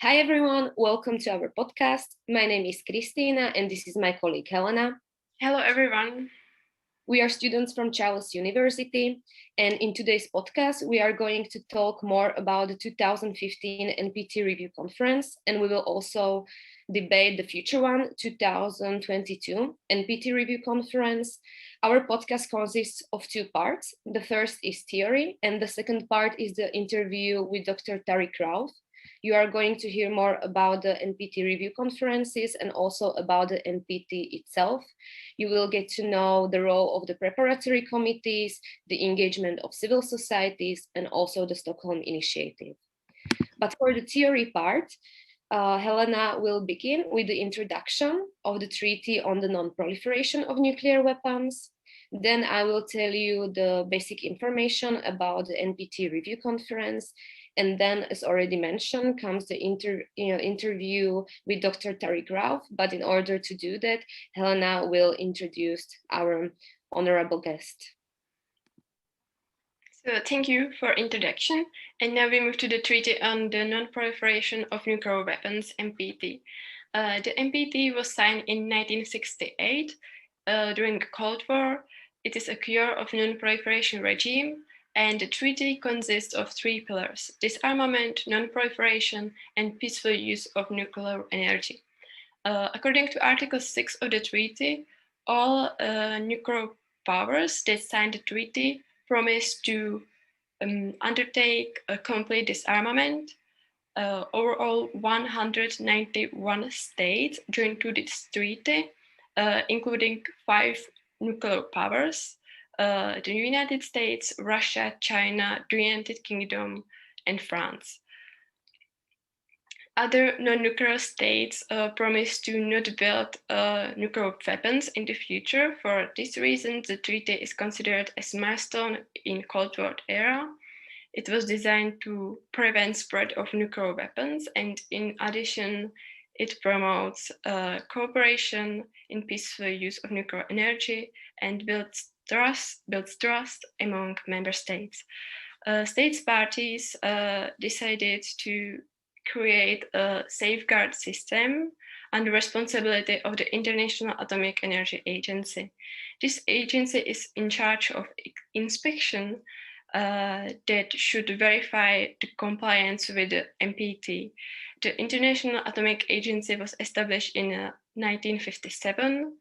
Hi everyone, welcome to our podcast. My name is Kristína and this is my colleague Helena. Hello everyone. We are students from Charles University, and in today's podcast we are going to talk more about the 2015 NPT review conference, and we will also debate the future one, 2022 NPT review conference. Our podcast consists of two parts. The first is theory and the second part is the interview with Dr. Tariq Rauf. You are going to hear more about the NPT review conferences and also about the NPT itself. You will get to know the role of the preparatory committees, the engagement of civil societies, and also the Stockholm Initiative. But for the theory part, Helena will begin with the introduction of the Treaty on the Non-Proliferation of Nuclear Weapons. Then I will tell you the basic information about the NPT review conference. And then, as already mentioned, comes the interview with Dr. Tariq Rauf. But in order to do that, Helena will introduce our honorable guest. So thank you for introduction. And now we move to the Treaty on the Non-Proliferation of Nuclear Weapons, NPT. The NPT was signed in 1968 during the Cold War. It is a cure of non-proliferation regime, and the treaty consists of three pillars: disarmament, non-proliferation, and peaceful use of nuclear energy. According to Article 6 of the treaty, all nuclear powers that signed the treaty promise to undertake a complete disarmament. Overall, 191 states joined to this treaty, including 5 nuclear powers: the United States, Russia, China, the United Kingdom, and France. Other non-nuclear states promise to not build nuclear weapons in the future. For this reason, the treaty is considered as a milestone in Cold War era. It was designed to prevent spread of nuclear weapons, and in addition, it promotes cooperation in peaceful use of nuclear energy and builds trust among member states. States parties decided to create a safeguard system under the responsibility of the International Atomic Energy Agency. This agency is in charge of inspection that should verify the compliance with the NPT. The International Atomic Agency was established in 1957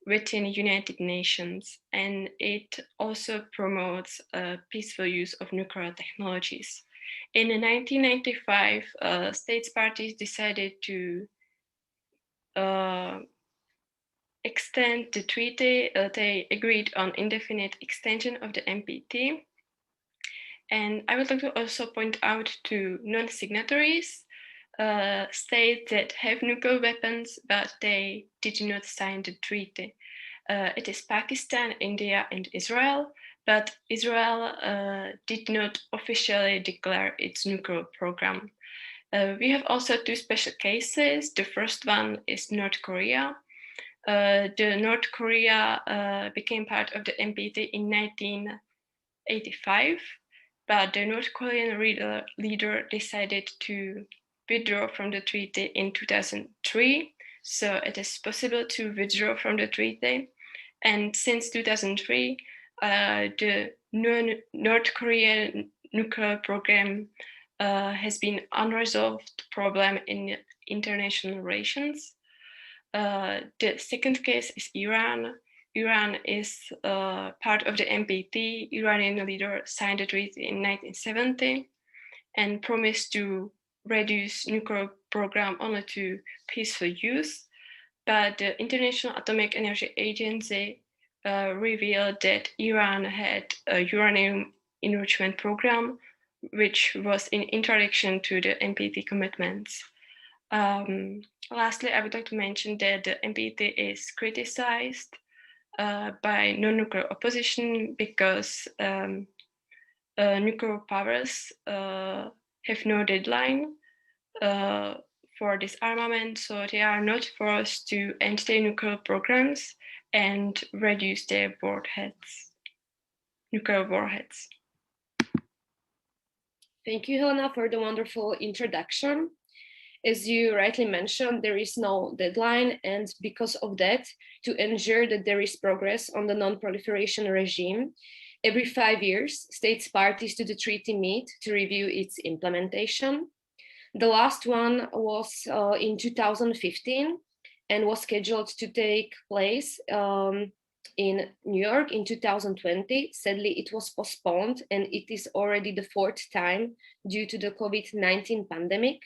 within the United Nations, and it also promotes peaceful use of nuclear technologies. In 1995, states parties decided to extend the treaty. They agreed on indefinite extension of the NPT. And I would like to also point out to non-signatories, states that have nuclear weapons, but they did not sign the treaty. It is Pakistan, India, and Israel, but Israel did not officially declare its nuclear program. We have also 2 special cases. The first one is North Korea. The North Korea became part of the NPT in 1985, but the North Korean leader decided to withdraw from the treaty in 2003. So it is possible to withdraw from the treaty. And since 2003, the North Korean nuclear program has been unresolved problem in international relations. The second case is Iran. Iran is part of the NPT. Iranian leader signed the treaty in 1970 and promised to reduce nuclear program only to peaceful use. But the International Atomic Energy Agency revealed that Iran had a uranium enrichment program, which was in contradiction to the NPT commitments. Lastly, I would like to mention that the NPT is criticized by non-nuclear opposition because nuclear powers have no deadline for disarmament, so they are not forced to end their nuclear programs and reduce their nuclear warheads. Thank you, Helena, for the wonderful introduction. As you rightly mentioned, there is no deadline, and because of that, to ensure that there is progress on the non-proliferation regime, every 5 years, states parties to the treaty meet to review its implementation. The last one was in 2015 and was scheduled to take place in New York in 2020. Sadly, it was postponed, and it is already the 4th time due to the COVID-19 pandemic.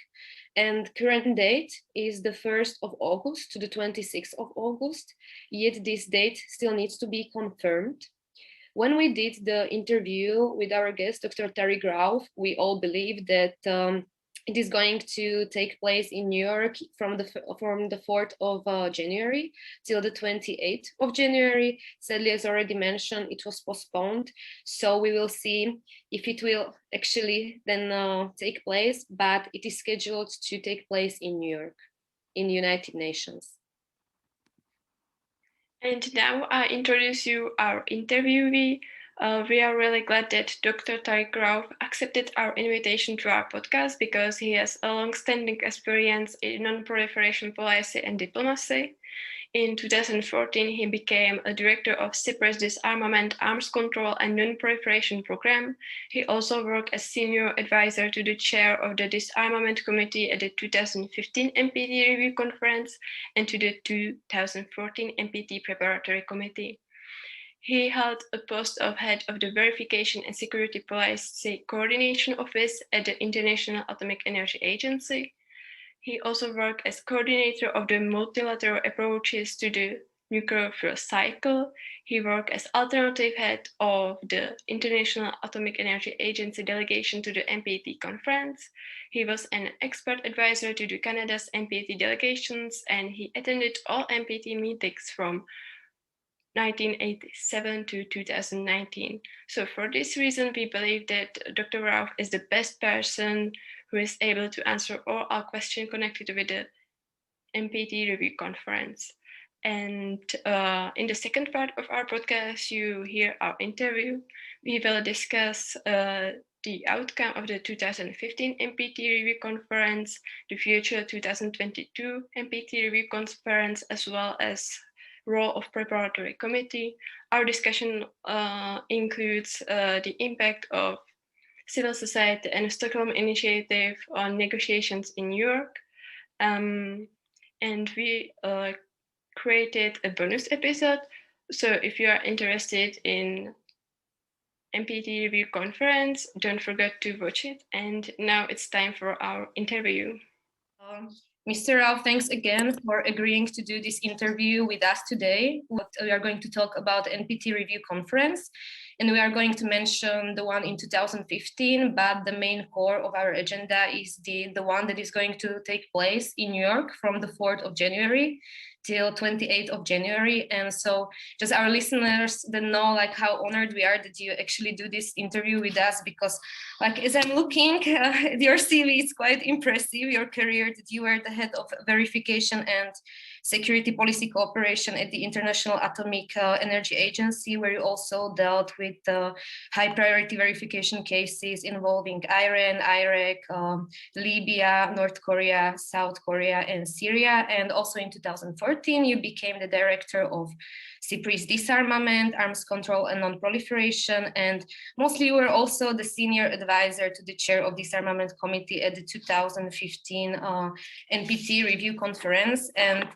And current date is the 1st of August to the 26th of August, yet this date still needs to be confirmed. When we did the interview with our guest, Dr. Tariq Rauf, we all believed that it is going to take place in New York from the 4th of January till the 28th of January. Sadly, as already mentioned, it was postponed. So we will see if it will actually then take place, but it is scheduled to take place in New York, in the United Nations. And now I introduce you our interviewee. We are really glad that Dr. Tariq Rauf accepted our invitation to our podcast because he has a long-standing experience in non-proliferation policy and diplomacy. In 2014, he became a director of SIPRI's Disarmament, Arms Control and Non-proliferation Programme. He also worked as senior advisor to the chair of the Disarmament Committee at the 2015 NPT Review Conference and to the 2014 NPT Preparatory Committee. He held a post of head of the Verification and Security Policy Coordination Office at the International Atomic Energy Agency. He also worked as coordinator of the multilateral approaches to the nuclear fuel cycle. He worked as alternative head of the International Atomic Energy Agency delegation to the NPT conference. He was an expert advisor to the Canada's NPT delegations, and he attended all NPT meetings from 1987 to 2019. So for this reason, we believe that Dr. Rauf is the best person who is able to answer all our questions connected with the NPT Review Conference. And in the second part of our podcast, you hear our interview. We will discuss the outcome of the 2015 NPT Review Conference, the future 2022 NPT Review Conference, as well as role of Preparatory Committee. Our discussion includes the impact of civil society and the Stockholm Initiative on negotiations in New York. And we created a bonus episode. So if you are interested in NPT Review Conference, don't forget to watch it. And now it's time for our interview. Mr. Rauf, thanks again for agreeing to do this interview with us today. We are going to talk about NPT Review Conference, and we are going to mention the one in 2015, but the main core of our agenda is the one that is going to take place in New York from the 4th of January till 28th of January. And so just our listeners that know like how honored we are that you actually do this interview with us, because like as I'm looking at your CV, it's quite impressive, your career, that you were the head of verification and security policy cooperation at the International Atomic Energy Agency, where you also dealt with high priority verification cases involving Iran, Iraq, Libya, North Korea, South Korea, and Syria. And also in 2014, you became the director of SIPRI's Disarmament, Arms Control and Non-proliferation, and mostly you were also the senior advisor to the chair of Disarmament Committee at the 2015 NPT Review Conference. And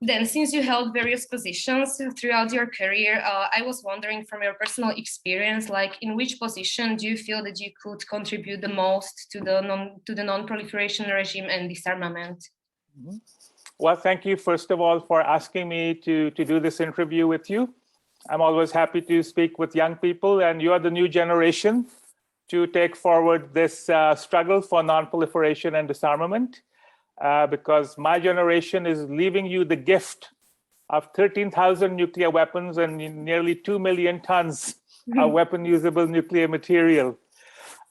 then, since you held various positions throughout your career, I was wondering from your personal experience, like in which position do you feel that you could contribute the most to the non-proliferation regime and disarmament? Mm-hmm. Well, thank you, first of all, for asking me to do this interview with you. I'm always happy to speak with young people, and you are the new generation to take forward this struggle for non-proliferation and disarmament, because my generation is leaving you the gift of 13,000 nuclear weapons and nearly 2 million tons of weapon-usable nuclear material.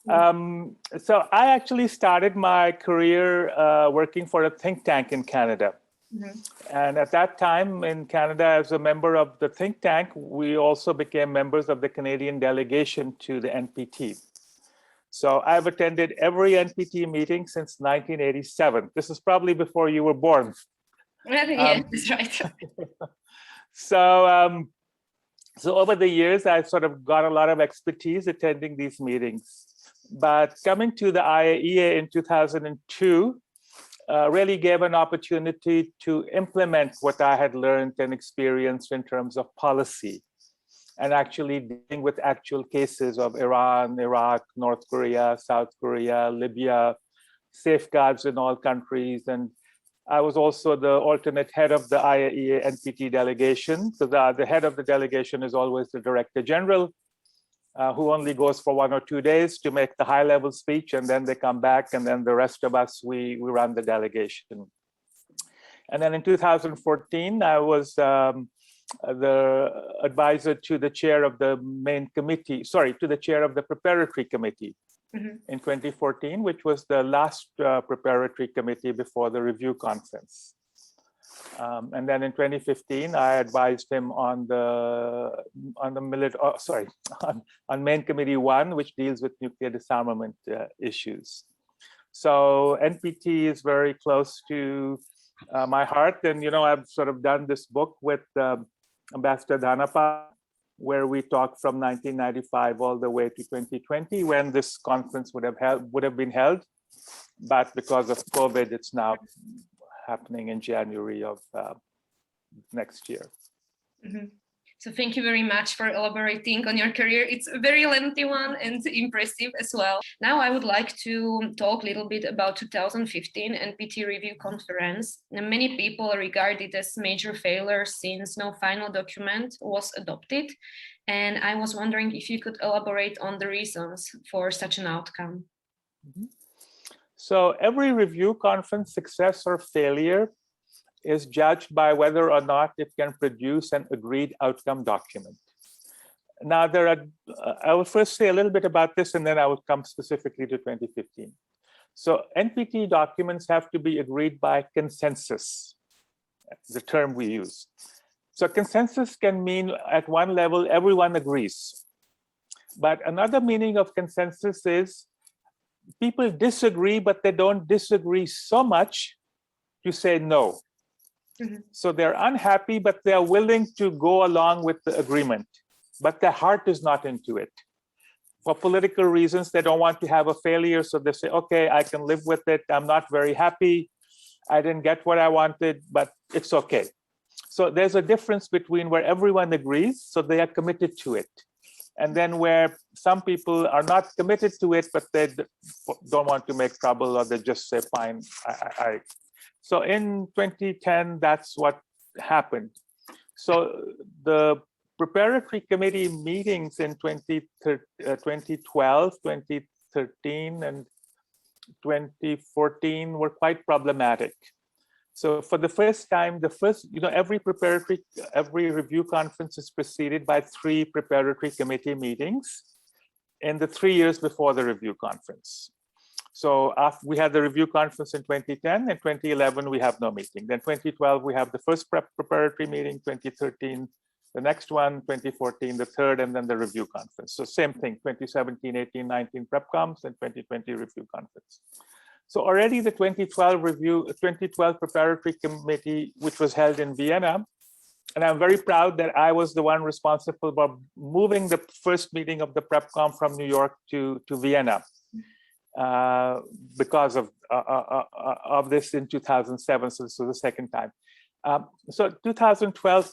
So I actually started my career working for a think tank in Canada. And at that time in Canada, as a member of the think tank, we also became members of the Canadian delegation to the NPT. So I've attended every NPT meeting since 1987. This is probably before you were born. Yeah, that's right. So, so over the years, I've sort of got a lot of expertise attending these meetings. But coming to the IAEA in 2002 really gave an opportunity to implement what I had learned and experienced in terms of policy, and actually dealing with actual cases of Iran, Iraq, North Korea, South Korea, Libya, safeguards in all countries. And I was also the alternate head of the IAEA NPT delegation. So the head of the delegation is always the Director General, who only goes for 1 or 2 days to make the high-level speech, and then they come back, and then the rest of us, we run the delegation. And then in 2014, I was the advisor to the chair of the main committee, to the chair of the preparatory committee in 2014, which was the last preparatory committee before the review conference. And then in 2015, I advised him on main committee 1, which deals with nuclear disarmament issues. So NPT is very close to my heart, and I've sort of done this book with Ambassador Dhanapal, where we talked from 1995 all the way to 2020, when this conference would have been held, but because of COVID, it's now happening in January of next year. So thank you very much for elaborating on your career. It's a very lengthy one and impressive as well. Now I would like to talk a little bit about 2015 NPT review conference. And many people regard it as major failure since no final document was adopted. And I was wondering if you could elaborate on the reasons for such an outcome. So every review conference success or failure is judged by whether or not it can produce an agreed outcome document. Now, I will first say a little bit about this, and then I will come specifically to 2015. So NPT documents have to be agreed by consensus, the term we use. So consensus can mean at one level, everyone agrees. But another meaning of consensus is people disagree, but they don't disagree so much to say no. So they're unhappy, but they're willing to go along with the agreement, but their heart is not into it. For political reasons, they don't want to have a failure, so they say, okay, I can live with it. I'm not very happy. I didn't get what I wanted, but it's okay. So there's a difference between where everyone agrees, so they are committed to it, and then where some people are not committed to it, but they don't want to make trouble, or they just say, fine, So in 2010, that's what happened. So the preparatory committee meetings in 2012, 2013, and 2014 were quite problematic. So for the first time, every review conference is preceded by 3 preparatory committee meetings in the 3 years before the review conference. So after we had the review conference in 2010, in 2011, we have no meeting. Then 2012, we have the first preparatory meeting, 2013, the next one, 2014, the third, and then the review conference. So same thing, 2017, 18, 19 prep comms, and 2020 review conference. So already the 2012 preparatory committee, which was held in Vienna, and I'm very proud that I was the one responsible for moving the first meeting of the PrepCom from New York to Vienna. Because of this in 2007, so this was the second time. So 2012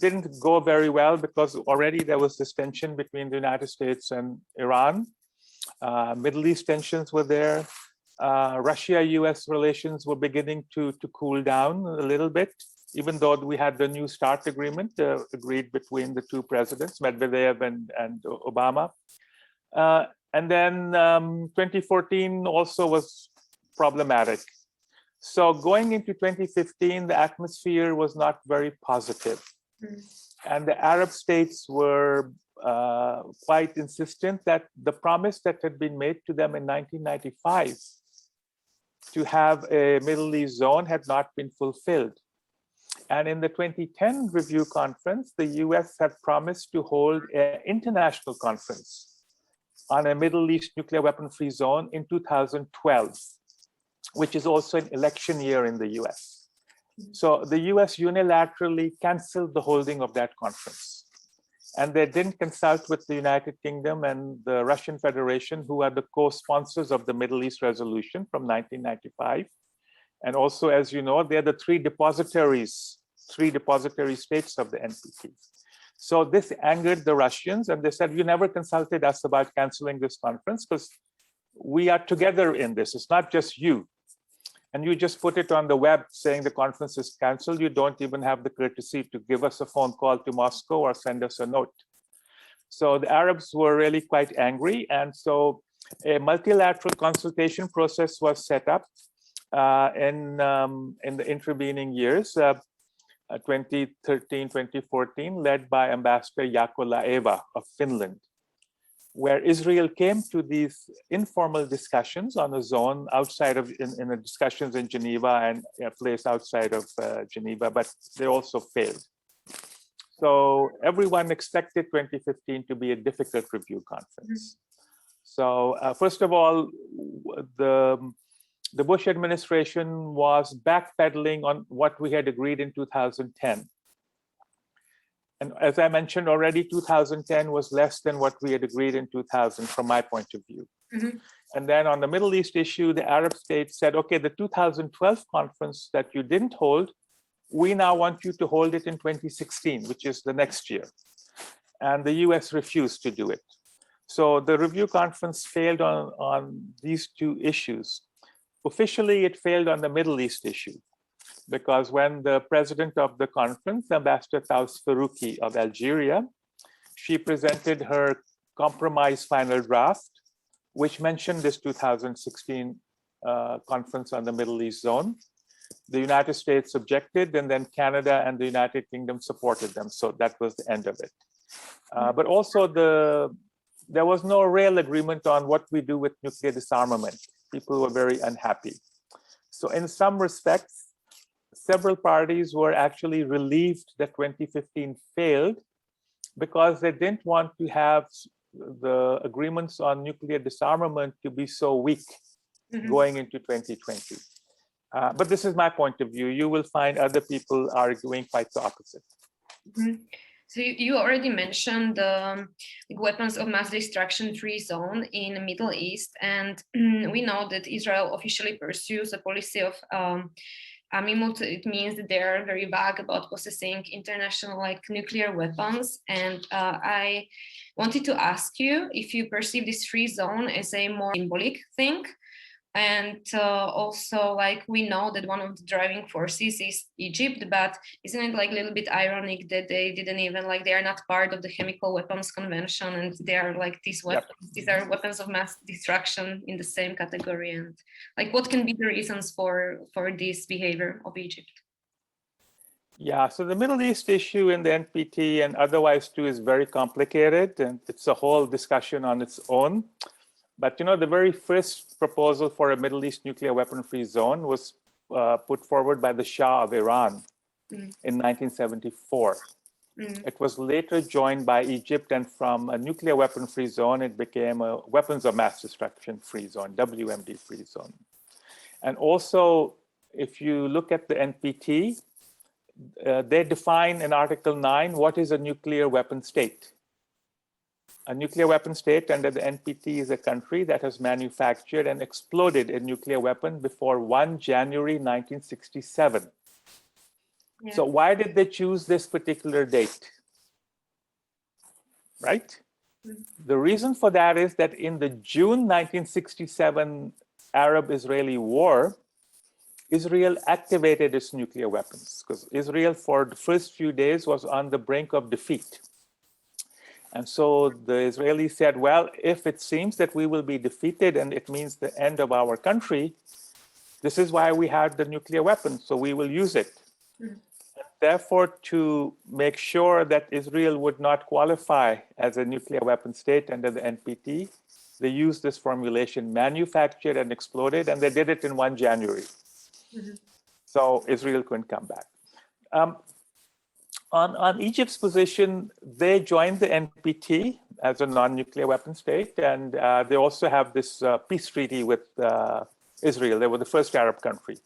didn't go very well because already there was this tension between the United States and Iran. Middle East tensions were there. Russia-US relations were beginning to cool down a little bit, even though we had the New START agreement agreed between the 2 presidents, Medvedev and Obama. And then 2014 also was problematic. So going into 2015, the atmosphere was not very positive. And the Arab states were quite insistent that the promise that had been made to them in 1995 to have a Middle East zone had not been fulfilled. And in the 2010 review conference, the US had promised to hold an international conference on a Middle East nuclear weapon-free zone in 2012, which is also an election year in the US. So the US unilaterally canceled the holding of that conference. And they didn't consult with the United Kingdom and the Russian Federation, who are the co-sponsors of the Middle East resolution from 1995. And also, as you know, they're the three depository states of the NPT. So this angered the Russians, and they said, you never consulted us about canceling this conference because we are together in this. It's not just you. And you just put it on the web saying the conference is canceled. You don't even have the courtesy to give us a phone call to Moscow or send us a note. So the Arabs were really quite angry. And so a multilateral consultation process was set up in the intervening years, 2013, 2014, led by Ambassador Jaakko Laeva of Finland, where Israel came to these informal discussions on a zone outside of, in the discussions in Geneva and a place outside of Geneva, but they also failed. So everyone expected 2015 to be a difficult review conference. So first of all, the Bush administration was backpedaling on what we had agreed in 2010. And as I mentioned already, 2010 was less than what we had agreed in 2000 from my point of view. And then on the Middle East issue, the Arab states said, okay, the 2012 conference that you didn't hold, we now want you to hold it in 2016, which is the next year. And the US refused to do it. So the review conference failed on these two issues. Officially, it failed on the Middle East issue, because when the president of the conference, Ambassador Taous Faruqi of Algeria, she presented her compromise final draft, which mentioned this 2016 conference on the Middle East zone. The United States objected, and then Canada and the United Kingdom supported them. So that was the end of it. But also there was no real agreement on what we do with nuclear disarmament. People were very unhappy. So in some respects, several parties were actually relieved that 2015 failed because they didn't want to have the agreements on nuclear disarmament to be so weak going into 2020. But this is my point of view. You will find other people arguing quite the opposite. So you already mentioned the weapons of mass destruction free zone in the Middle East, and we know that Israel officially pursues a policy of Amimut. It means that they are very vague about possessing international nuclear weapons. And I wanted to ask you if you perceive this free zone as a more symbolic thing. And also, we know that one of the driving forces is Egypt, but isn't it a little bit ironic that they didn't even they are not part of the Chemical Weapons Convention, and they are these weapons, these are weapons of mass destruction in the same category? And what can be the reasons for this behavior of Egypt? Yeah, so the Middle East issue in the NPT and otherwise too is very complicated, and it's a whole discussion on its own. But the very first proposal for a Middle East nuclear weapon-free zone was put forward by the Shah of Iran in 1974. It was later joined by Egypt, and from a nuclear weapon-free zone, it became a weapons of mass destruction-free zone, WMD-free zone. And also, if you look at the NPT, they define in Article 9 what is a nuclear weapon state. A nuclear weapon state under the NPT is a country that has manufactured and exploded a nuclear weapon before 1 January 1967. Yeah. So why did they choose this particular date? Right? The reason for that is that in the June 1967 Arab-Israeli war, Israel activated its nuclear weapons because Israel for the first few days was on the brink of defeat. And so the Israelis said, well, if it seems that we will be defeated and it means the end of our country, this is why we had the nuclear weapons, so we will use it. And therefore, to make sure that Israel would not qualify as a nuclear weapon state under the NPT, they used this formulation, manufactured and exploded, and they did it in 1 January. So Israel couldn't come back. On Egypt's position, they joined the NPT as a non-nuclear weapon state, and they also have this peace treaty with Israel. They were the first Arab country.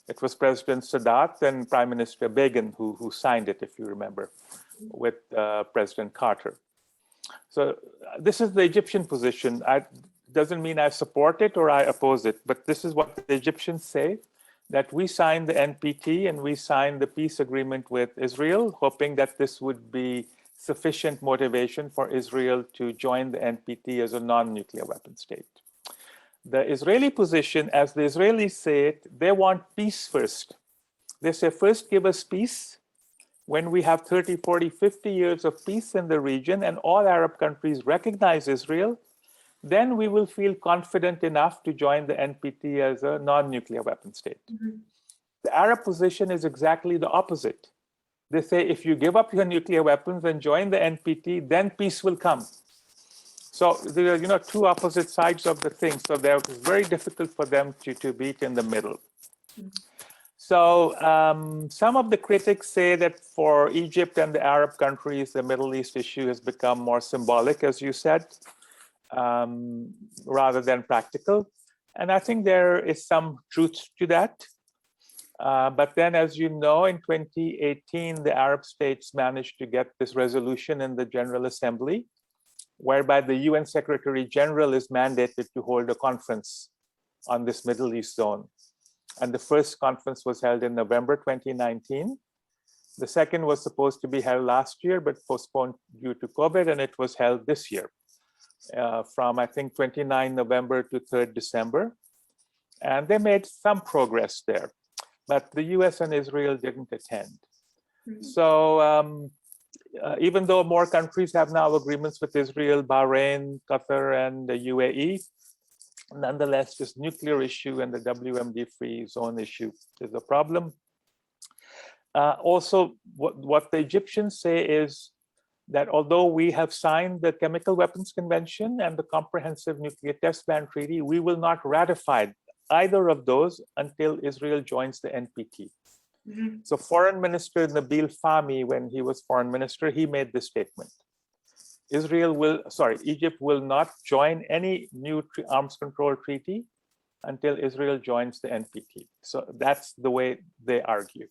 It was President Sadat and Prime Minister Begin who signed it, if you remember, with President Carter. So this is the Egyptian position. Doesn't mean I support it or I oppose it, but this is what the Egyptians say, that we signed the NPT and we signed the peace agreement with Israel, hoping that this would be sufficient motivation for Israel to join the NPT as a non-nuclear weapon state. The Israeli position, as the Israelis say it, they want peace first. They say, first give us peace. When we have 30, 40, 50 years of peace in the region and all Arab countries recognize Israel, then we will feel confident enough to join the NPT as a non-nuclear weapon state. Mm-hmm. The Arab position is exactly the opposite. They say, if you give up your nuclear weapons and join the NPT, then peace will come. So there are, two opposite sides of the thing. So it's very difficult for them to meet in the middle. Mm-hmm. So some of the critics say that for Egypt and the Arab countries, the Middle East issue has become more symbolic, as you said, rather than practical. And I think there is some truth to that. But then, as you know, in 2018, the Arab states managed to get this resolution in the General Assembly, whereby the UN Secretary General is mandated to hold a conference on this Middle East zone. And the first conference was held in November 2019. The second was supposed to be held last year, but postponed due to COVID, and it was held this year from, I think, 29 November to 3rd December. And they made some progress there, but the US and Israel didn't attend. Mm-hmm. So even though more countries have now agreements with Israel, Bahrain, Qatar, and the UAE, nonetheless, this nuclear issue and the WMD-free zone issue is a problem. Also, what the Egyptians say is that although we have signed the Chemical Weapons Convention and the Comprehensive Nuclear Test Ban Treaty, we will not ratify either of those until Israel joins the NPT. Mm-hmm. So Foreign Minister Nabil Fahmy, when he was foreign minister, he made this statement. Egypt will not join any new arms control treaty until Israel joins the NPT. So that's the way they argue.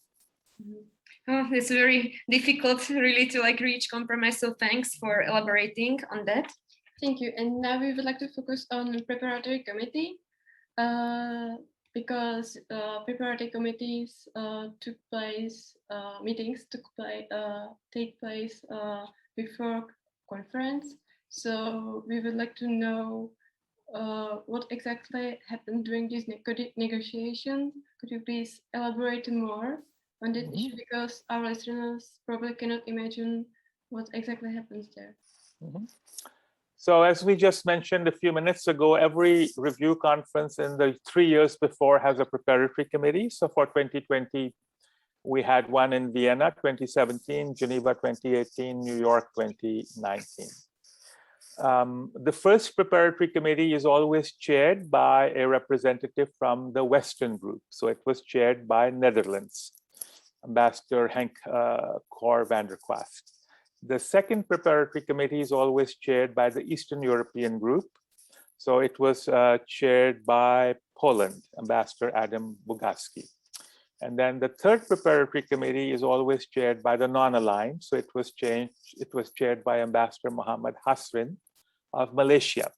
Mm-hmm. Oh, it's very difficult really to reach compromise. So thanks for elaborating on that. Thank you. And now we would like to focus on the Preparatory Committee because preparatory committees meetings take place before conference. So we would like to know what exactly happened during these negotiations. Could you please elaborate more on that issue, because our listeners probably cannot imagine what exactly happens there. Mm-hmm. So as we just mentioned a few minutes ago, every review conference in the 3 years before has a preparatory committee. So for 2020, we had one in Vienna, 2017, Geneva, 2018, New York, 2019. The first preparatory committee is always chaired by a representative from the Western group. So it was chaired by Netherlands, Ambassador Henk Cor van der Kwast. The second preparatory committee is always chaired by the Eastern European group. So it was chaired by Poland, Ambassador Adam Bogaski. And then the third preparatory committee is always chaired by the non-aligned. So it was chaired by Ambassador Muhammad Hasrin of Malaysia.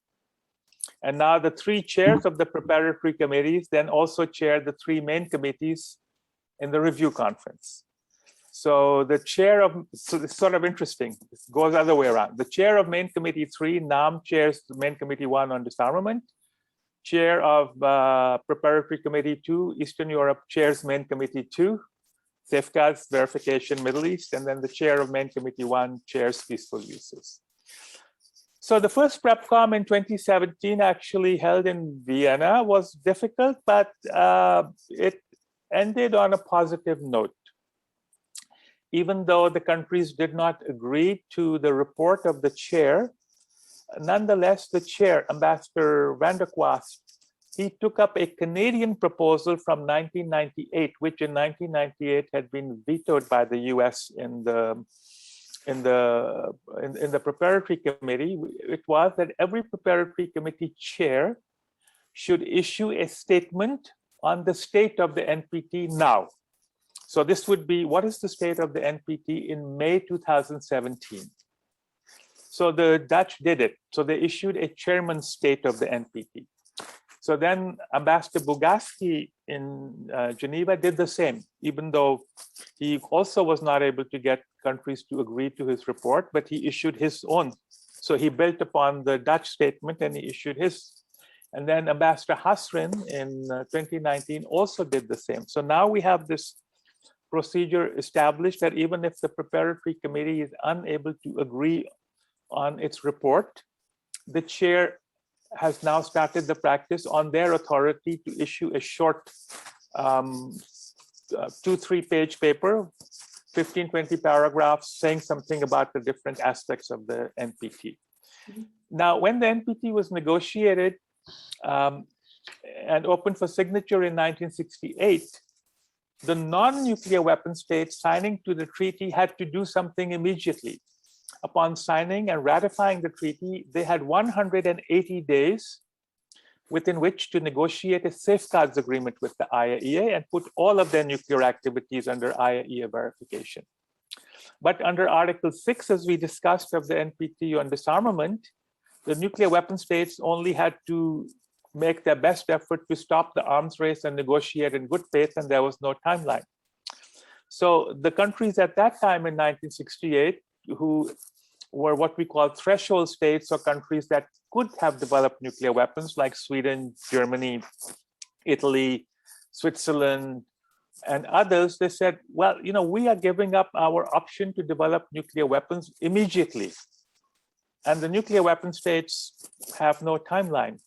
And now the three chairs of the preparatory committees then also chair the three main committees in the review conference. So the chair of, so it's sort of interesting, it goes the other way around. The chair of main committee 3, NAM, chairs the main committee 1 on disarmament. Chair of preparatory committee 2, Eastern Europe, chairs main committee 2, safeguards, verification, Middle East. And then the chair of main committee 1 chairs peaceful uses. So the first PrepCom in 2017 actually held in Vienna was difficult, but it ended on a positive note. Even though the countries did not agree to the report of the chair, nonetheless, the chair, Ambassador van der Kwast, he took up a Canadian proposal from 1998, which in 1998 had been vetoed by the US in the preparatory committee. It was that every preparatory committee chair should issue a statement on the state of the NPT now. So this would be, what is the state of the NPT in May 2017? So the Dutch did it. So they issued a chairman's state of the NPT. So then Ambassador Bugaski in Geneva did the same, even though he also was not able to get countries to agree to his report, but he issued his own. So he built upon the Dutch statement and he issued his. And then Ambassador Hasrin in 2019 also did the same. So now we have this procedure established that even if the preparatory committee is unable to agree on its report, the chair has now started the practice on their authority to issue a short 2-3 page paper, 15-20 paragraphs, saying something about the different aspects of the NPT. Now, when the NPT was negotiated and opened for signature in 1968, the non-nuclear weapon states signing to the treaty had to do something immediately. Upon signing and ratifying the treaty, they had 180 days within which to negotiate a safeguards agreement with the IAEA and put all of their nuclear activities under IAEA verification. But under Article 6, as we discussed, of the NPT on disarmament, the nuclear weapon states only had to make their best effort to stop the arms race and negotiate in good faith, and there was no timeline. So the countries at that time in 1968, who were what we call threshold states, or countries that could have developed nuclear weapons, like Sweden, Germany, Italy, Switzerland, and others, they said, well, you know, we are giving up our option to develop nuclear weapons immediately. And the nuclear weapon states have no timeline.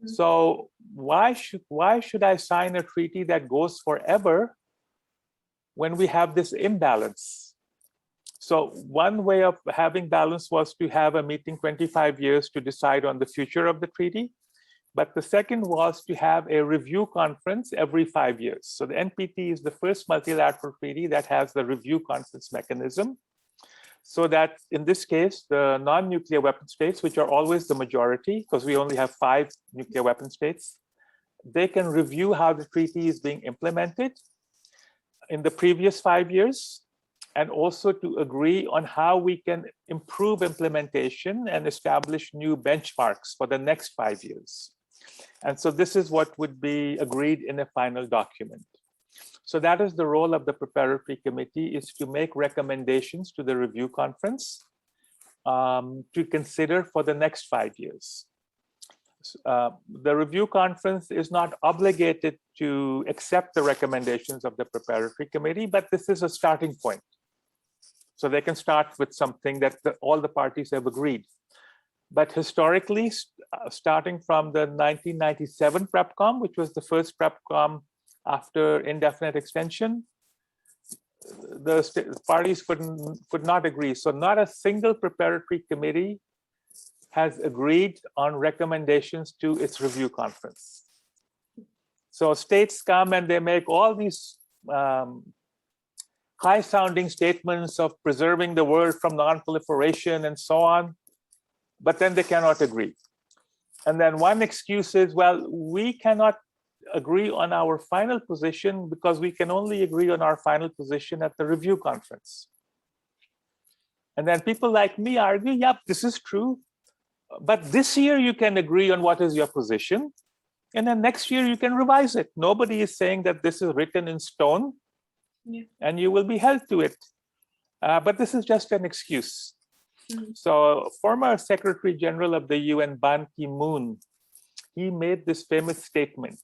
So why should I sign a treaty that goes forever when we have this imbalance? So one way of having balance was to have a meeting 25 years to decide on the future of the treaty. But the second was to have a review conference every 5 years. So the NPT is the first multilateral treaty that has the review conference mechanism. So that in this case, the non-nuclear weapon states, which are always the majority, because we only have 5 nuclear weapon states, they can review how the treaty is being implemented in the previous 5 years, and also to agree on how we can improve implementation and establish new benchmarks for the next 5 years. And so this is what would be agreed in a final document. So that is the role of the preparatory committee, is to make recommendations to the review conference to consider for the next 5 years. The review conference is not obligated to accept the recommendations of the preparatory committee, but this is a starting point. So they can start with something that all the parties have agreed. But historically, starting from the 1997 PrepCom, which was the first PrepCom after indefinite extension, the parties could not agree. So not a single preparatory committee has agreed on recommendations to its review conference. So states come and they make all these high-sounding statements of preserving the world from non-proliferation and so on, but then they cannot agree. And then one excuse is, well, we cannot agree on our final position because we can only agree on our final position at the review conference. And then people like me argue, yep, this is true, but this year you can agree on what is your position, and then next year you can revise it. Nobody is saying that this is written in stone, and you will be held to it. But this is just an excuse. So former Secretary General of the UN, Ban Ki-moon, he made this famous statement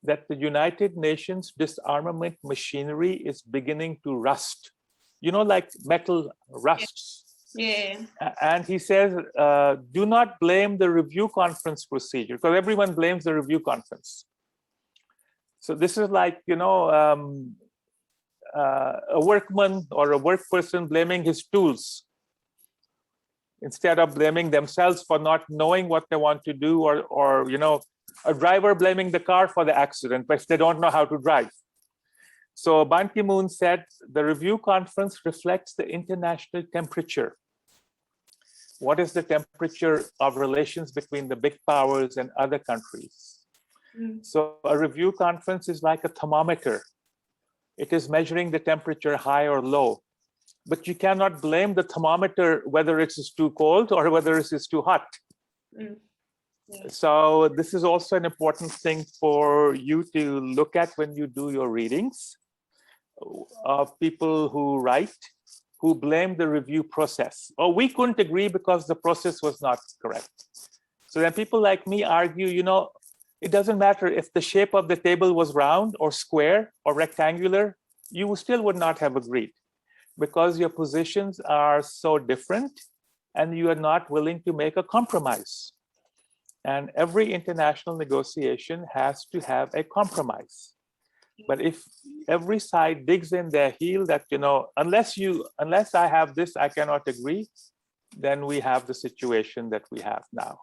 that the United Nations disarmament machinery is beginning to rust. You know, like metal rusts. Yeah. And he says, do not blame the review conference procedure, because everyone blames the review conference. So this is like, you know, a workman or a work person blaming his tools instead of blaming themselves for not knowing what they want to do, or you know, a driver blaming the car for the accident, but they don't know how to drive. So Ban Ki-moon said, the review conference reflects the international temperature. What is the temperature of relations between the big powers and other countries? So a review conference is like a thermometer. It is measuring the temperature high or low. But you cannot blame the thermometer whether it is too cold or whether it is too hot. So this is also an important thing for you to look at when you do your readings of people who write, who blame the review process. Oh, we couldn't agree because the process was not correct. So then people like me argue, you know, it doesn't matter if the shape of the table was round or square or rectangular, you still would not have agreed because your positions are so different and you are not willing to make a compromise. And every international negotiation has to have a compromise. But if every side digs in their heel that, you know, unless I have this, I cannot agree, then we have the situation that we have now.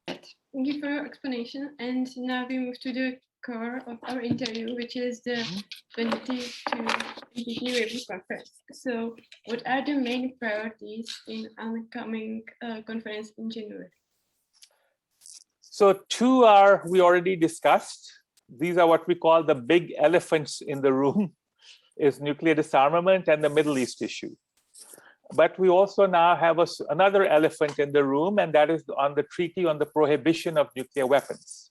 Thank you for your explanation. And now we move to the core of our interview, which is the 22 NPT review conference. So what are the main priorities in upcoming conference in January? So two are we already discussed. These are what we call the big elephants in the room, is nuclear disarmament and the Middle East issue. But we also now have another elephant in the room, and that is on the Treaty on the Prohibition of Nuclear Weapons.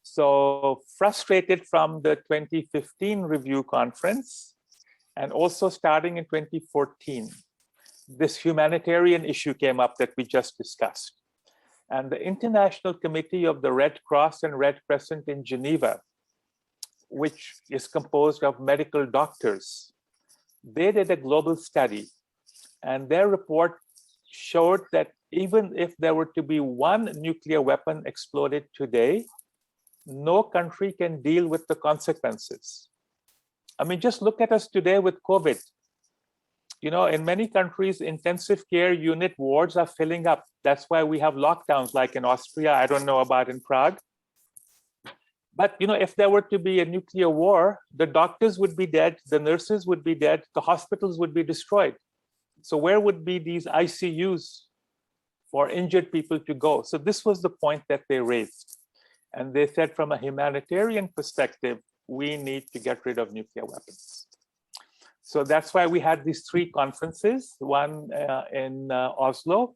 So frustrated from the 2015 review conference, and also starting in 2014, this humanitarian issue came up that we just discussed. And the International Committee of the Red Cross and Red Crescent in Geneva, which is composed of medical doctors, they did a global study. And their report showed that even if there were to be one nuclear weapon exploded today, no country can deal with the consequences. I mean, just look at us today with COVID. You know, in many countries, intensive care unit wards are filling up. That's why we have lockdowns, like in Austria. I don't know about in Prague. But, you know, if there were to be a nuclear war, the doctors would be dead, the nurses would be dead, the hospitals would be destroyed. So where would be these ICUs for injured people to go? So this was the point that they raised. And they said from a humanitarian perspective, we need to get rid of nuclear weapons. So that's why we had these three conferences, one in Oslo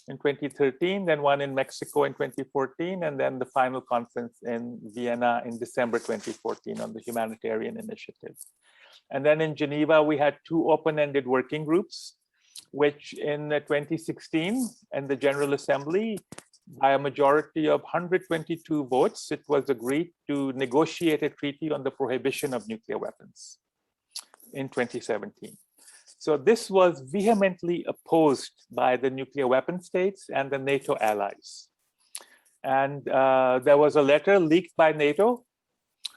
in 2013, then one in Mexico in 2014, and then the final conference in Vienna in December 2014 on the humanitarian initiative. And then in Geneva, we had two open-ended working groups, which in 2016 in the General Assembly, by a majority of 122 votes, it was agreed to negotiate a treaty on the prohibition of nuclear weapons in 2017. So this was vehemently opposed by the nuclear weapon states and the NATO allies. And there was a letter leaked by NATO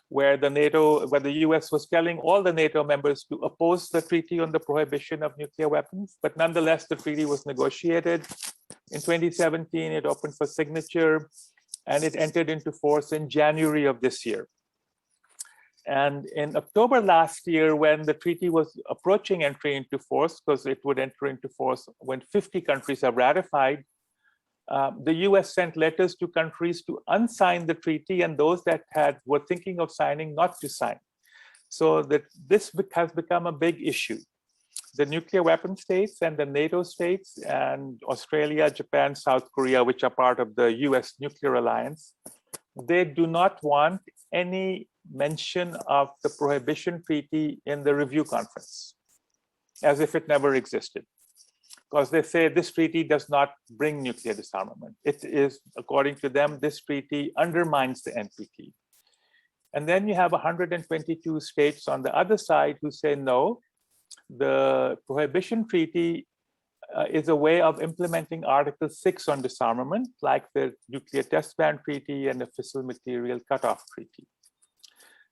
where the US was telling all the NATO members to oppose the treaty on the prohibition of nuclear weapons. But nonetheless, the treaty was negotiated. In 2017, it opened for signature, and it entered into force in January of this year. And in October last year, when the treaty was approaching entry into force, because it would enter into force when 50 countries have ratified, the US sent letters to countries to unsign the treaty and those that were thinking of signing not to sign. So that this has become a big issue. The nuclear weapon states and the NATO states and Australia, Japan, South Korea, which are part of the US nuclear alliance, they do not want any mention of the prohibition treaty in the review conference, as if it never existed. Because they say this treaty does not bring nuclear disarmament. It is, according to them, this treaty undermines the NPT. And then you have 122 states on the other side who say no, the prohibition treaty is a way of implementing Article 6 on disarmament, like the nuclear test ban treaty and the fissile material cutoff treaty.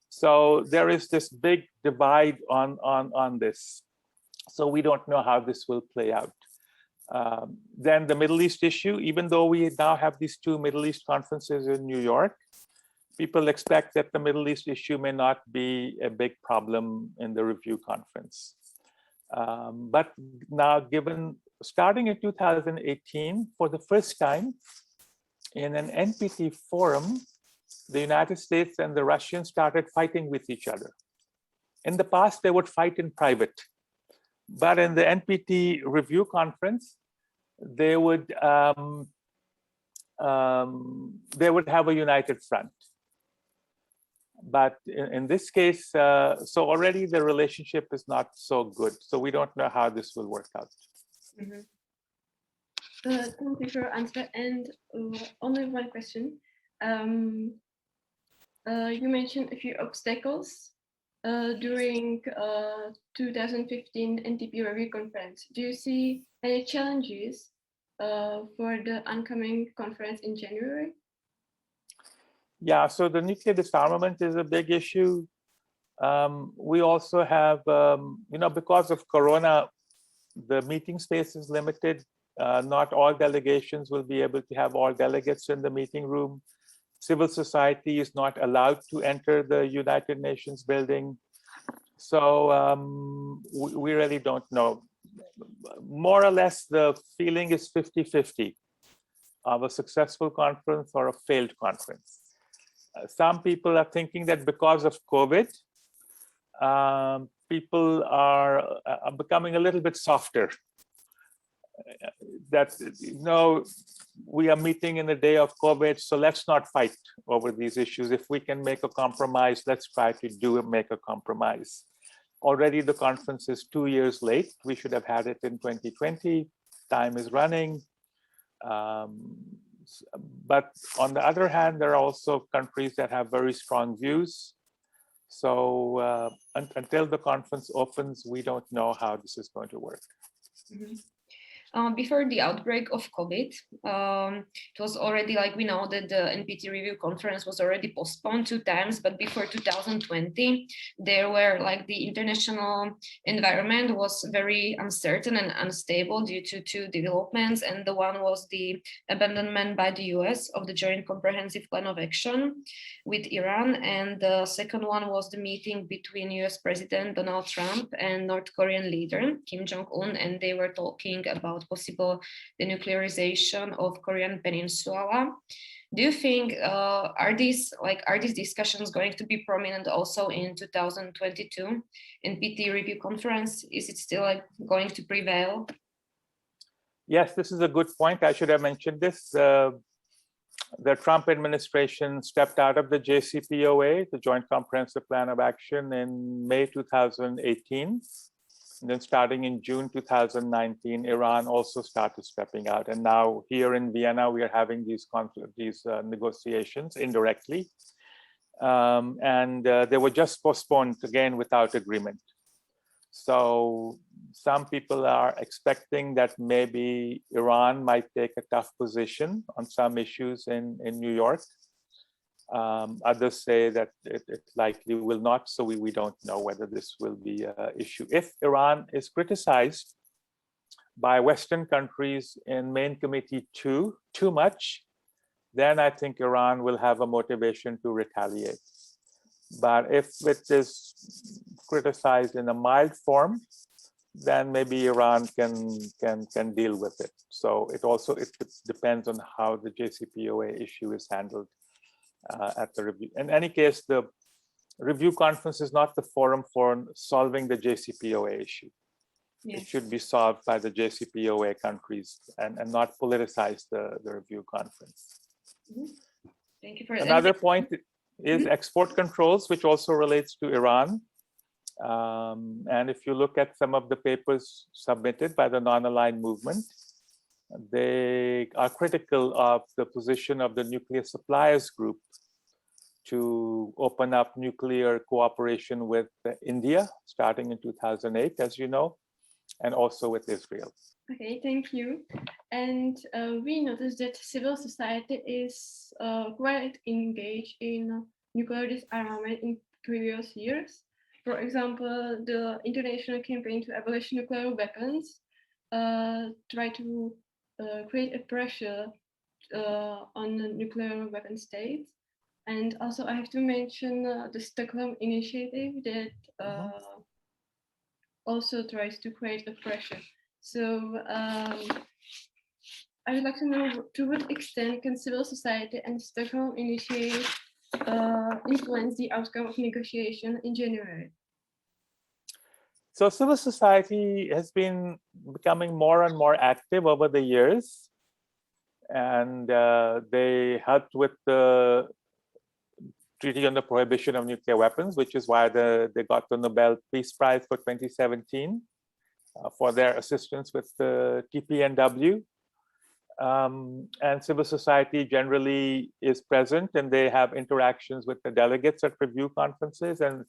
So there is this big divide on this. So we don't know how this will play out. Then the Middle East issue, even though we now have these two Middle East conferences in New York, people expect that the Middle East issue may not be a big problem in the review conference. But now, starting in 2018, for the first time in an NPT forum, the United States and the Russians started fighting with each other. In the past, they would fight in private. But in the NPT review conference, they would have a united front. But in this case, so already the relationship is not so good. So we don't know how this will work out. Mm-hmm. Thank you for your answer. And only one question. You mentioned a few obstacles during 2015 NTP review conference. Do you see any challenges for the oncoming conference in January? Yeah, so the nuclear disarmament is a big issue. We also have, because of Corona, the meeting space is limited. Not all delegations will be able to have all delegates in the meeting room. Civil society is not allowed to enter the United Nations building. So we really don't know. More or less, the feeling is 50-50 of a successful conference or a failed conference. Some people are thinking that because of COVID, people are becoming a little bit softer. That, we are meeting in the day of COVID, so let's not fight over these issues. If we can make a compromise, let's try to make a compromise. Already the conference is 2 years late. We should have had it in 2020. Time is running. But on the other hand, there are also countries that have very strong views. So until the conference opens, we don't know how this is going to work. Mm-hmm. Before the outbreak of COVID, it was already we know that the NPT review conference was already postponed 2 times, but before 2020, there were the international environment was very uncertain and unstable due to 2 developments. And the one was the abandonment by the US of the Joint Comprehensive Plan of Action with Iran. And the second one was the meeting between US President Donald Trump and North Korean leader Kim Jong-un, and they were talking about possible denuclearization of Korean Peninsula. Do you think are these discussions going to be prominent also in 2022 NPT review conference? Is it still going to prevail? Yes, this is a good point. I should have mentioned this. The Trump administration stepped out of the JCPOA, the Joint Comprehensive Plan of Action, in May 2018. And then starting in June 2019, Iran also started stepping out. And now here in Vienna, we are having these negotiations indirectly. And they were just postponed again without agreement. So some people are expecting that maybe Iran might take a tough position on some issues in New York. Others say that it likely will not, so we don't know whether this will be an issue. If Iran is criticized by Western countries in Main Committee 2 too much, then I think Iran will have a motivation to retaliate. But if it is criticized in a mild form, then maybe Iran can deal with it. So it depends on how the JCPOA issue is handled at the review. In any case, the review conference is not the forum for solving the JCPOA issue. Yes. It should be solved by the JCPOA countries and not politicize the review conference. Mm-hmm. Thank you for another point is export controls, which also relates to Iran. And if you look at some of the papers submitted by the non-aligned movement, they are critical of the position of the nuclear suppliers group to open up nuclear cooperation with India, starting in 2008, as you know, and also with Israel. Okay, thank you. And we noticed that civil society is quite engaged in nuclear disarmament in previous years. For example, the International Campaign to Abolish Nuclear Weapons try to create a pressure on the nuclear weapon states. And also I have to mention the Stockholm Initiative that also tries to create a pressure. So I would like to know, to what extent can civil society and Stockholm Initiative influence the outcome of negotiation in January? So civil society has been becoming more and more active over the years, and they helped with the Treaty on the Prohibition of Nuclear Weapons, which is why they got the Nobel Peace Prize for 2017 for their assistance with the TPNW. And civil society generally is present, and they have interactions with the delegates at review conferences, and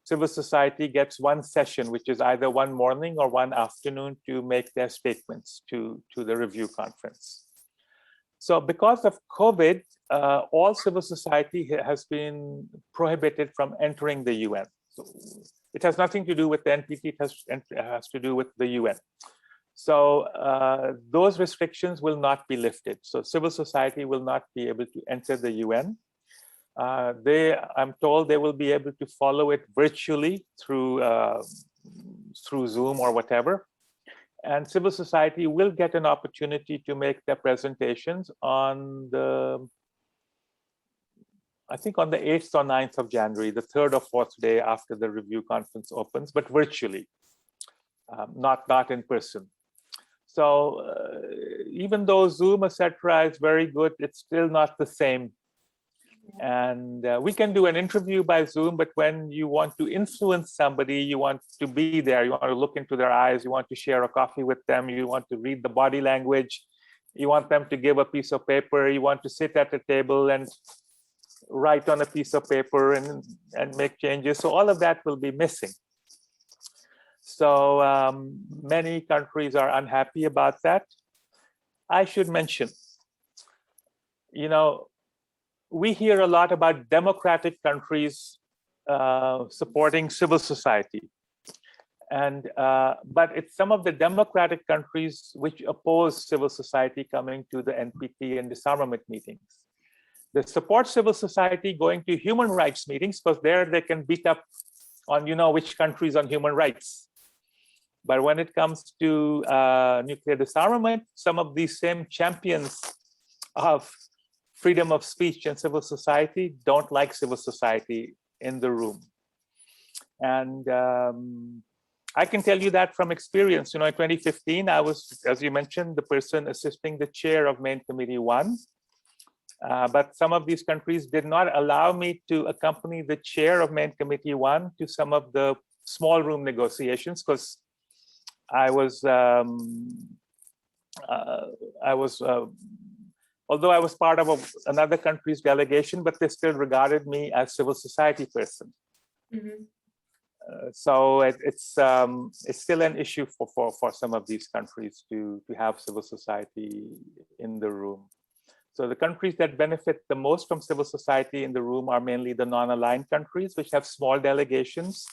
civil society gets one session, which is either one morning or one afternoon, to make their statements to the review conference. So because of COVID, all civil society has been prohibited from entering the UN. So it has nothing to do with the NPT, it has to do with the UN. So those restrictions will not be lifted. So civil society will not be able to enter the UN. I'm told they will be able to follow it virtually through Zoom or whatever. And civil society will get an opportunity to make their presentations on I think on the 8th or 9th of January, the 3rd or 4th day after the review conference opens, but virtually, not in person. So even though Zoom, etc., is very good, it's still not the same. And we can do an interview by Zoom, but when you want to influence somebody, you want to be there, you want to look into their eyes, you want to share a coffee with them, you want to read the body language, you want them to give a piece of paper, you want to sit at a table and write on a piece of paper and make changes. So all of that will be missing. So many countries are unhappy about that. I should mention, we hear a lot about democratic countries supporting civil society. But it's some of the democratic countries which oppose civil society coming to the NPT and disarmament meetings. They support civil society going to human rights meetings because there they can beat up on which countries on human rights. But when it comes to nuclear disarmament, some of these same champions of freedom of speech and civil society don't like civil society in the room. And I can tell you that from experience. In 2015, I was, as you mentioned, the person assisting the chair of Main Committee 1. But some of these countries did not allow me to accompany the chair of Main Committee 1 to some of the small room negotiations because I was although I was part of another country's delegation, but they still regarded me as civil society person. Mm-hmm. So it's still an issue for some of these countries to have civil society in the room. So the countries that benefit the most from civil society in the room are mainly the non-aligned countries, which have small delegations.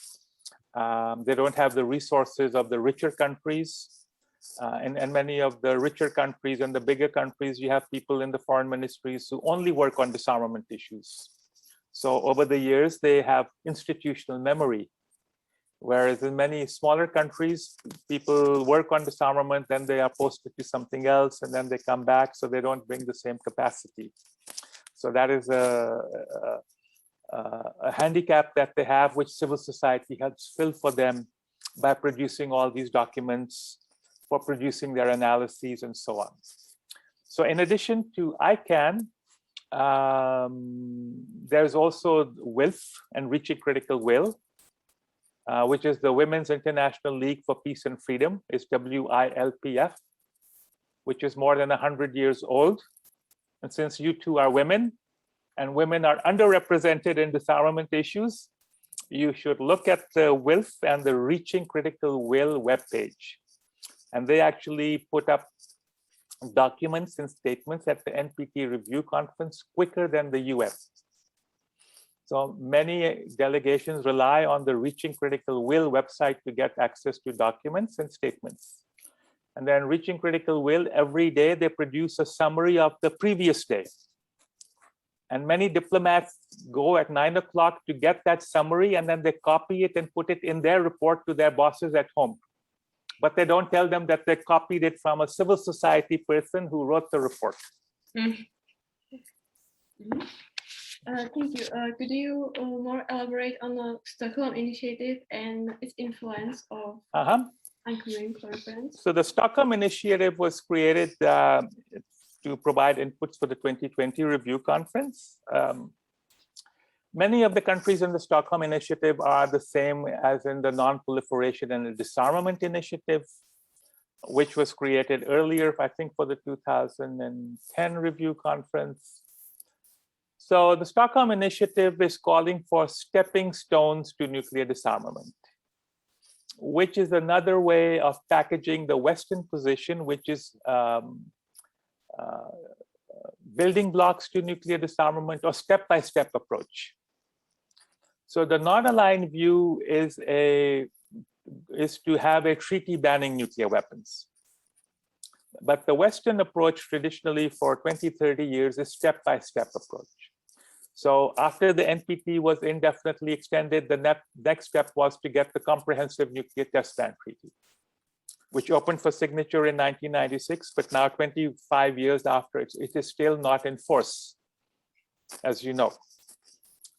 They don't have the resources of the richer countries. And many of the richer countries and the bigger countries, you have people in the foreign ministries who only work on disarmament issues. So over the years, they have institutional memory. Whereas in many smaller countries, people work on disarmament, then they are posted to something else, and then they come back, so they don't bring the same capacity. So that is a handicap that they have, which civil society helps fill for them by producing all these documents, for producing their analyses, and so on. So in addition to ICANN, there's also WILF and Reaching Critical Will, which is the Women's International League for Peace and Freedom, is WILPF, which is more than 100 years old. And since you two are women, and women are underrepresented in disarmament issues, you should look at the WILF and the Reaching Critical Will webpage. And they actually put up documents and statements at the NPT review conference quicker than the US. So many delegations rely on the Reaching Critical Will website to get access to documents and statements. And then reaching critical will, every day they produce a summary of the previous day. And many diplomats go at 9 o'clock to get that summary, and then they copy it and put it in their report to their bosses at home. But they don't tell them that they copied it from a civil society person who wrote the report. Thank you. Could you more elaborate on the Stockholm Initiative and its influence of anchoring conference? So the Stockholm Initiative was created to provide inputs for the 2020 review conference. Many of the countries in the Stockholm Initiative are the same as in the Non-Proliferation and Disarmament Initiative, which was created earlier, I think, for the 2010 review conference. So the Stockholm Initiative is calling for stepping stones to nuclear disarmament, which is another way of packaging the Western position, which is building blocks to nuclear disarmament or step-by-step approach. So the non-aligned view is to have a treaty banning nuclear weapons. But the Western approach traditionally for 20, 30 years is step-by-step approach. So after the NPT was indefinitely extended, the next step was to get the Comprehensive Nuclear Test Ban Treaty, which opened for signature in 1996, but now 25 years after, it is still not in force, as you know.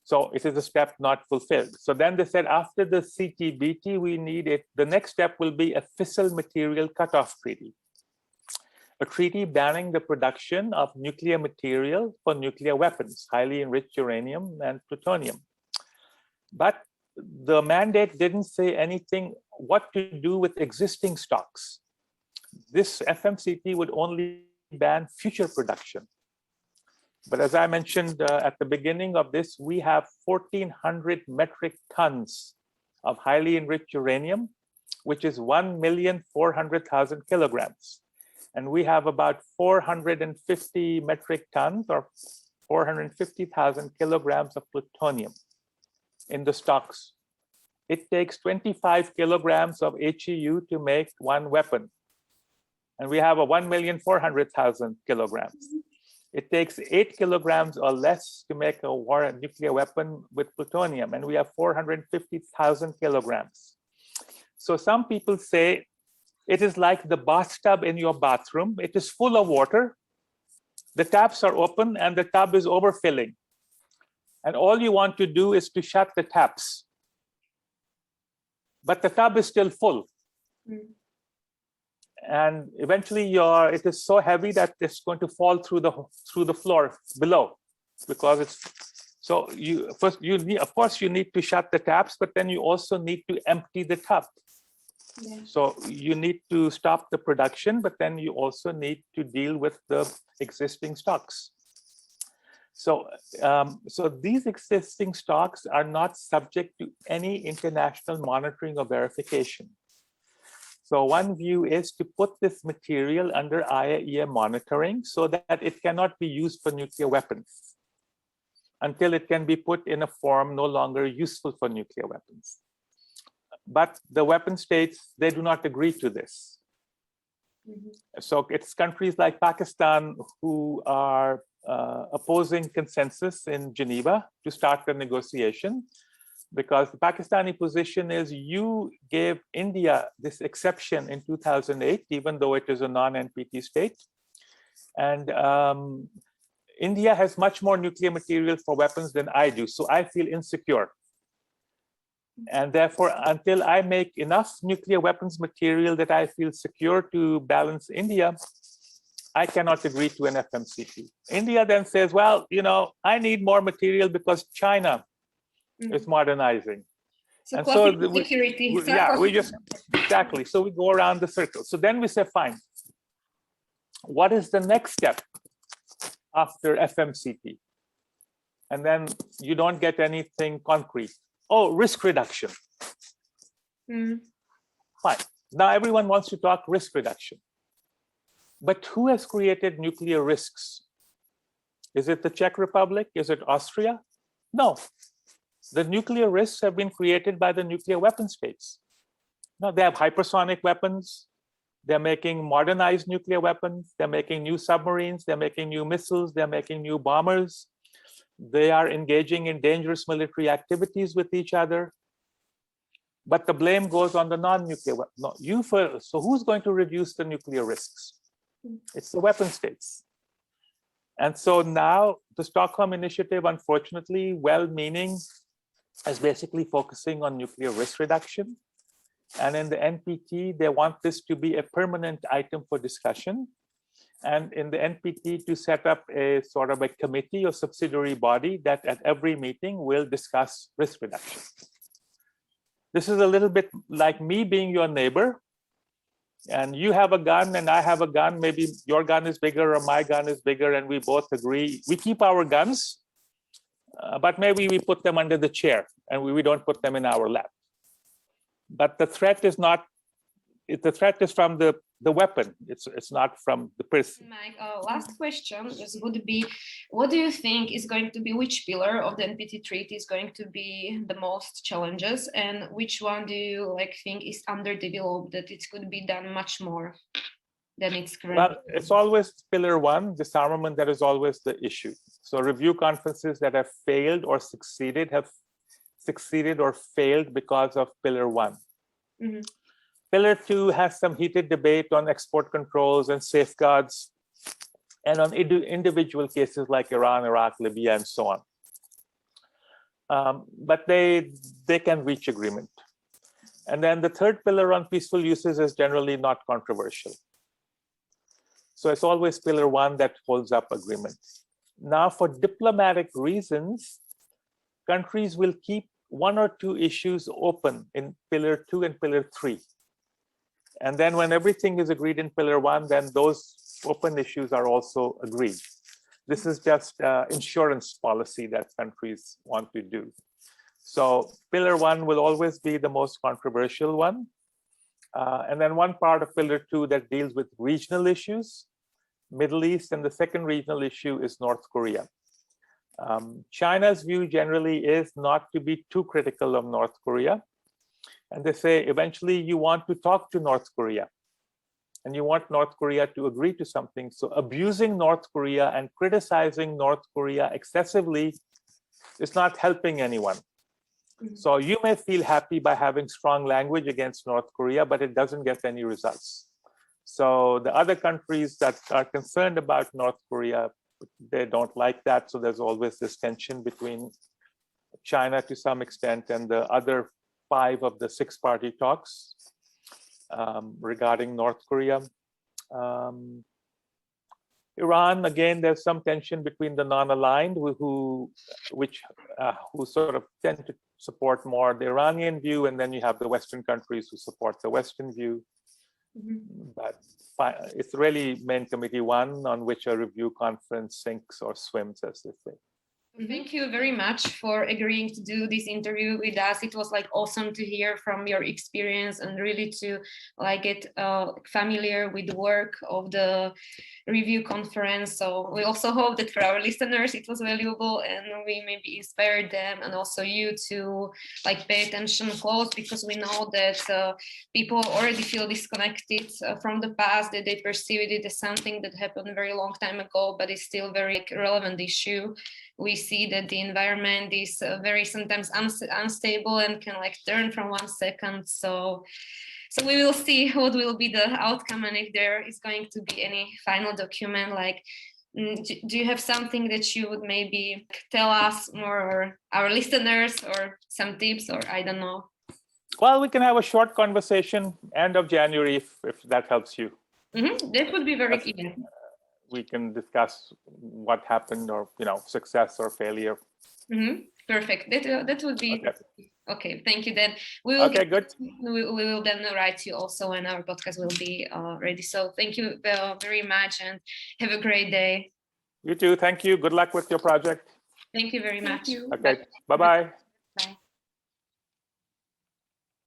So it is a step not fulfilled. So then they said after the CTBT, we need it. The next step will be a fissile material cutoff treaty, a treaty banning the production of nuclear material for nuclear weapons, highly enriched uranium and plutonium. But the mandate didn't say anything what to do with existing stocks. This FMCT would only ban future production. But as I mentioned at the beginning of this, we have 1,400 metric tons of highly enriched uranium, which is 1,400,000 kilograms. And we have about 450 metric tons or 450,000 kilograms of plutonium in the stocks. It takes 25 kilograms of HEU to make one weapon. And we have a 1,400,000 kilograms. It takes 8 kilograms or less to make a nuclear weapon with plutonium, and we have 450,000 kilograms. So some people say it is like the bathtub in your bathroom. It is full of water. The taps are open and the tub is overfilling. And all you want to do is to shut the taps. But the tub is still full. And eventually it is so heavy that it's going to fall through the floor below, because it's so of course you need to shut the taps, but then you also need to empty the tub. Yeah. So you need to stop the production, but then you also need to deal with the existing stocks. So these existing stocks are not subject to any international monitoring or verification. So one view is to put this material under IAEA monitoring so that it cannot be used for nuclear weapons until it can be put in a form no longer useful for nuclear weapons. But the weapon states, they do not agree to this. So it's countries like Pakistan who are opposing consensus in Geneva to start the negotiation, because the Pakistani position is you gave India this exception in 2008, even though it is a non-NPT state. And India has much more nuclear material for weapons than I do, so I feel insecure. And therefore, until I make enough nuclear weapons material that I feel secure to balance India, I cannot agree to an FMCT. India then says, well, I need more material because China is modernizing. So, and so security. we just, exactly. So we go around the circle. So then we say, fine, what is the next step after FMCT? And then you don't get anything concrete. Oh, risk reduction. Fine. Now everyone wants to talk risk reduction. But who has created nuclear risks? Is it the Czech Republic? Is it Austria? No. The nuclear risks have been created by the nuclear weapon states. Now they have hypersonic weapons. They're making modernized nuclear weapons. They're making new submarines. They're making new missiles. They're making new bombers. They are engaging in dangerous military activities with each other. But the blame goes on the non-nuclear. No, you first. So who's going to reduce the nuclear risks? It's the weapon states. And so now the Stockholm Initiative, unfortunately, well-meaning, is basically focusing on nuclear risk reduction. And in the NPT, they want this to be a permanent item for discussion. And in the NPT, to set up a sort of a committee or subsidiary body that at every meeting will discuss risk reduction. This is a little bit like me being your neighbor. And you have a gun and I have a gun. Maybe your gun is bigger or my gun is bigger, and we both agree. We keep our guns, but maybe we put them under the chair and we don't put them in our lap. But the threat is not, the threat is from the weapon. It's not from the person. My last question just would be, what do you think is going to be, which pillar of the NPT treaty is going to be the most challenges, and which one do you think is underdeveloped, that it could be done much more than it's currently? Well, it's always pillar one, disarmament, that is always the issue. So review conferences that have failed or succeeded have succeeded or failed because of pillar one. Mm-hmm. Pillar two has some heated debate on export controls and safeguards, and on individual cases like Iran, Iraq, Libya, and so on. But they can reach agreement. And then the third pillar on peaceful uses is generally not controversial. So it's always pillar one that holds up agreement. Now, for diplomatic reasons, countries will keep one or two issues open in pillar two and pillar three. And then when everything is agreed in pillar one, then those open issues are also agreed. This is just insurance policy that countries want to do. So pillar one will always be the most controversial one. And then one part of pillar two that deals with regional issues, Middle East, and the second regional issue is North Korea. China's view generally is not to be too critical of North Korea. And they say eventually you want to talk to North Korea and you want North Korea to agree to something. So abusing North Korea and criticizing North Korea excessively is not helping anyone. Mm-hmm. So you may feel happy by having strong language against North Korea, but it doesn't get any results. So the other countries that are concerned about North Korea, they don't like that. So there's always this tension between China to some extent and the other 5 of the 6-party talks regarding North Korea. Iran, again, there's some tension between the non-aligned who sort of tend to support more the Iranian view, and then you have the Western countries who support the Western view. Mm-hmm. But it's really main committee one on which a review conference sinks or swims, as they say. Thank you very much for agreeing to do this interview with us. It was awesome to hear from your experience and really to get familiar with the work of the review conference. So we also hope that for our listeners it was valuable and we maybe inspired them and also you to pay attention close, because we know that people already feel disconnected from the past, that they perceive it as something that happened a very long time ago, but it's still very relevant issue. We see that the environment is very sometimes unstable and can turn from 1 second. So we will see what will be the outcome, and if there is going to be any final document. Do you have something that you would maybe tell us more, or our listeners, or some tips, or I don't know? Well, we can have a short conversation end of January if that helps you. Mm-hmm. That would be very easy. We can discuss what happened, or success or failure. Mm-hmm. Perfect. That would be okay. Thank you. Then we will. Good. We will then write you also when our podcast will be ready. So thank you very much, and have a great day. You too. Thank you. Good luck with your project. Thank you very much. Okay. Bye-bye. Bye.